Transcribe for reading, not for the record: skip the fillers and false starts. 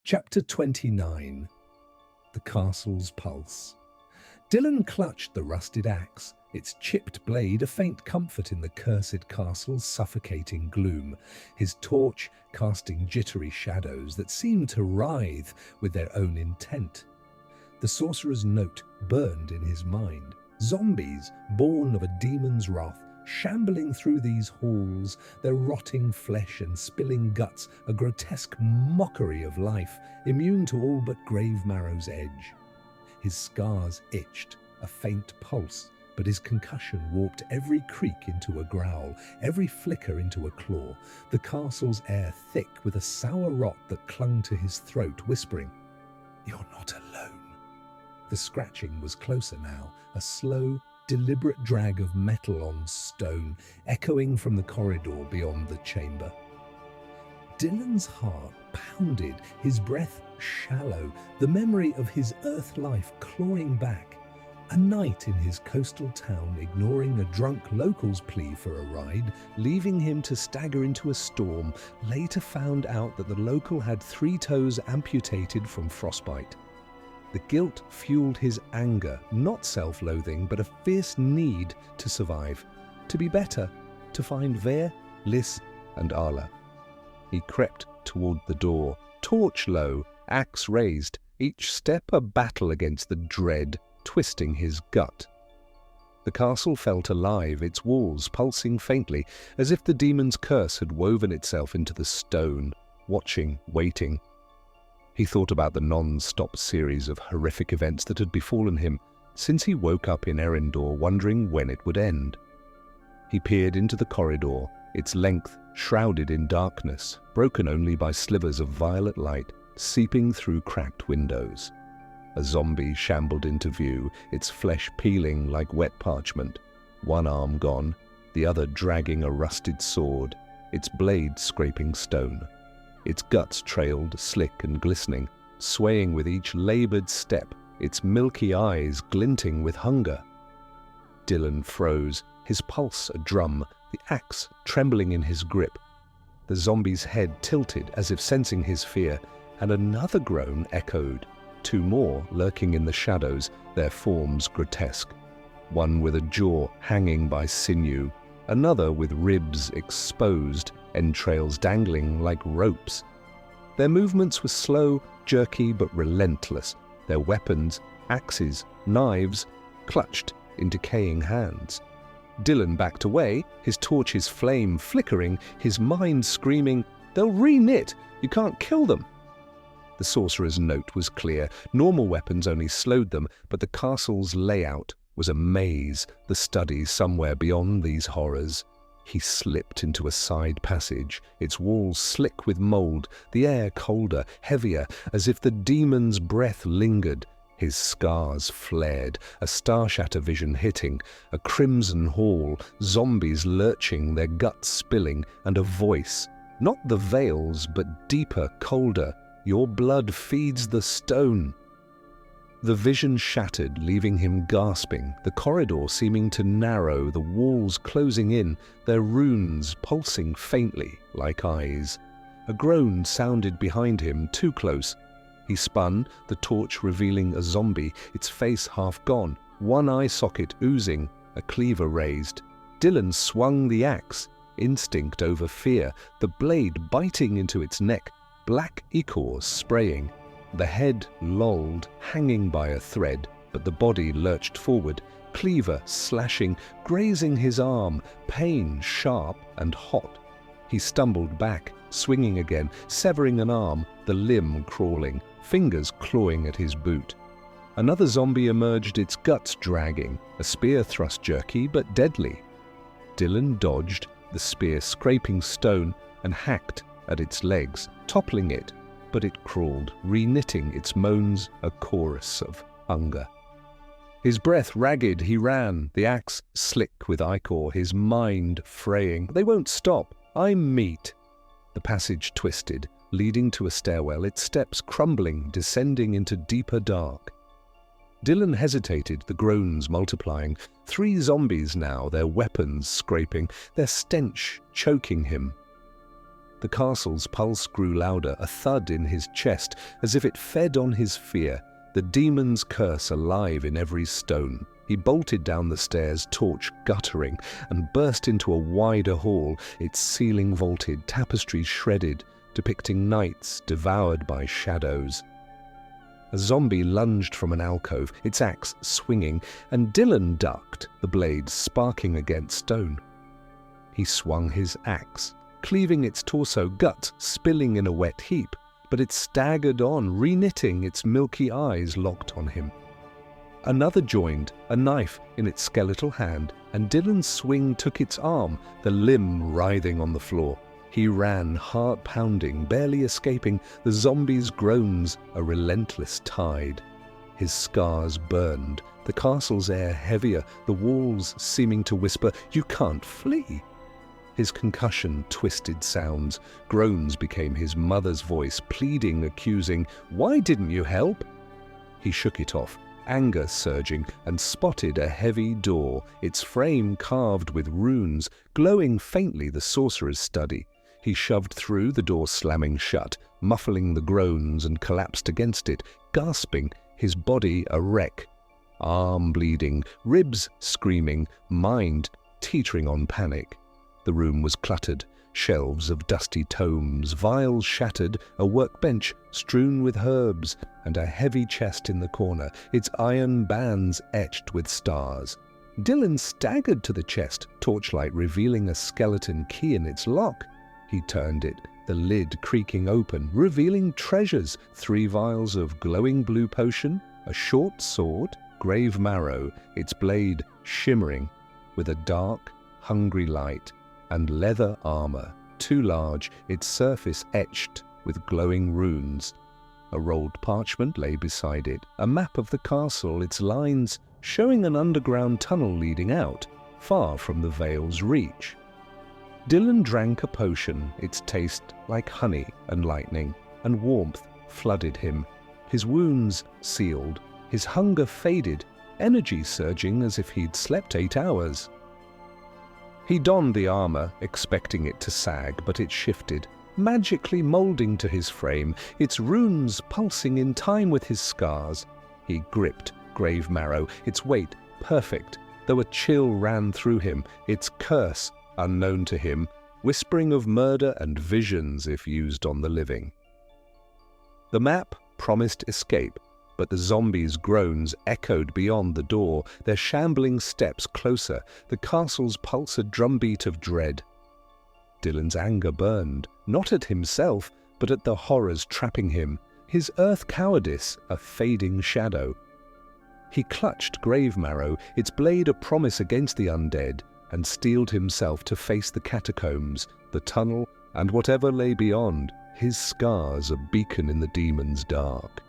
Chapter 29. The Castle's Pulse. Dylan clutched the rusted axe, its chipped blade a faint comfort in the cursed castle's suffocating gloom, his torch casting jittery shadows that seemed to writhe with their own intent. The sorcerer's note burned in his mind. Zombies, born of a demon's wrath, shambling through these halls, their rotting flesh and spilling guts a grotesque mockery of life, immune to all but grave marrow's edge. His scars itched, a faint pulse, but his concussion warped every creak into a growl, every flicker into a claw, the castle's air thick with a sour rot that clung to his throat, whispering, "You're not alone." The scratching was closer now, a slow, deliberate drag of metal on stone, echoing from the corridor beyond the chamber. Dylan's heart pounded, his breath shallow, the memory of his Earth life clawing back. A night in his coastal town, ignoring a drunk local's plea for a ride, leaving him to stagger into a storm, later found out that the local had 3 toes amputated from frostbite. The guilt fueled his anger, not self-loathing, but a fierce need to survive, to be better, to find Ver, Liz, and Arla. He crept toward the door, torch low, axe raised, each step a battle against the dread twisting his gut. The castle felt alive, its walls pulsing faintly, as if the demon's curse had woven itself into the stone, watching, waiting. He thought about the non-stop series of horrific events that had befallen him since he woke up in Erindor, wondering when it would end. He peered into the corridor, its length shrouded in darkness, broken only by slivers of violet light seeping through cracked windows. A zombie shambled into view, its flesh peeling like wet parchment, one arm gone, the other dragging a rusted sword, its blade scraping stone. Its guts trailed, slick and glistening, swaying with each labored step, its milky eyes glinting with hunger. Dylan froze, his pulse a drum, the axe trembling in his grip. The zombie's head tilted as if sensing his fear, and another groan echoed, 2 more lurking in the shadows, their forms grotesque. One with a jaw hanging by sinew, another with ribs exposed, entrails dangling like ropes. Their movements were slow, jerky, but relentless, their weapons, axes, knives, clutched in decaying hands. Dylan backed away, his torch's flame flickering, his mind screaming, "They'll re-knit! You can't kill them!" The sorcerer's note was clear. Normal weapons only slowed them, but the castle's layout was a maze, the study somewhere beyond these horrors. He slipped into a side passage, its walls slick with mold, the air colder, heavier, as if the demon's breath lingered. His scars flared, a star-shatter vision hitting, a crimson hall, zombies lurching, their guts spilling, and a voice, not the veils, but deeper, colder, "Your blood feeds the stone." The vision shattered, leaving him gasping, the corridor seeming to narrow, the walls closing in, their runes pulsing faintly like eyes. A groan sounded behind him, too close. He spun, the torch revealing a zombie, its face half gone, one eye socket oozing, a cleaver raised. Dylan swung the axe, instinct over fear, the blade biting into its neck, black ichor spraying. The head lolled, hanging by a thread, but the body lurched forward, cleaver slashing, grazing his arm, pain sharp and hot. He stumbled back, swinging again, severing an arm, the limb crawling, fingers clawing at his boot. Another zombie emerged, its guts dragging, a spear thrust jerky but deadly. Dylan dodged, the spear scraping stone, and hacked at its legs, toppling it, but it crawled, re-knitting its moans a chorus of hunger. His breath ragged, he ran, the axe slick with ichor, his mind fraying. "They won't stop. I'm meat." The passage twisted, leading to a stairwell, its steps crumbling, descending into deeper dark. Dylan hesitated, the groans multiplying. 3 zombies now, their weapons scraping, their stench choking him. The castle's pulse grew louder, a thud in his chest, as if it fed on his fear, the demon's curse alive in every stone. He bolted down the stairs, torch guttering, and burst into a wider hall, its ceiling vaulted, tapestries shredded, depicting knights devoured by shadows. A zombie lunged from an alcove, its axe swinging, and Dylan ducked, the blade sparking against stone. He swung his axe, cleaving its torso, guts spilling in a wet heap, but it staggered on, re-knitting, its milky eyes locked on him. Another joined, a knife in its skeletal hand, and Dylan's swing took its arm, the limb writhing on the floor. He ran, heart pounding, barely escaping, the zombie's groans a relentless tide. His scars burned, the castle's air heavier, the walls seeming to whisper, "You can't flee." His concussion twisted sounds. Groans became his mother's voice, pleading, accusing, "Why didn't you help?" He shook it off, anger surging, and spotted a heavy door, its frame carved with runes, glowing faintly the sorcerer's study. He shoved through, the door slamming shut, muffling the groans, and collapsed against it, gasping, his body a wreck. Arm bleeding, ribs screaming, mind teetering on panic. The room was cluttered, shelves of dusty tomes, vials shattered, a workbench strewn with herbs, and a heavy chest in the corner, its iron bands etched with stars. Dylan staggered to the chest, torchlight revealing a skeleton key in its lock. He turned it, the lid creaking open, revealing treasures, 3 vials of glowing blue potion, a short sword, grave marrow, its blade shimmering with a dark, hungry light, and leather armor, too large, its surface etched with glowing runes. A rolled parchment lay beside it, a map of the castle, its lines showing an underground tunnel leading out, far from the Vale's reach. Dylan drank a potion, its taste like honey and lightning, and warmth flooded him. His wounds sealed, his hunger faded, energy surging as if he'd slept 8 hours. He donned the armor, expecting it to sag, but it shifted, magically molding to his frame, its runes pulsing in time with his scars. He gripped grave marrow, its weight perfect, though a chill ran through him, its curse unknown to him, whispering of murder and visions if used on the living. The map promised escape, but the zombies' groans echoed beyond the door, their shambling steps closer, the castle's pulse a drumbeat of dread. Dylan's anger burned, not at himself, but at the horrors trapping him, his earth cowardice a fading shadow. He clutched grave marrow, its blade a promise against the undead, and steeled himself to face the catacombs, the tunnel, and whatever lay beyond, his scars a beacon in the demon's dark.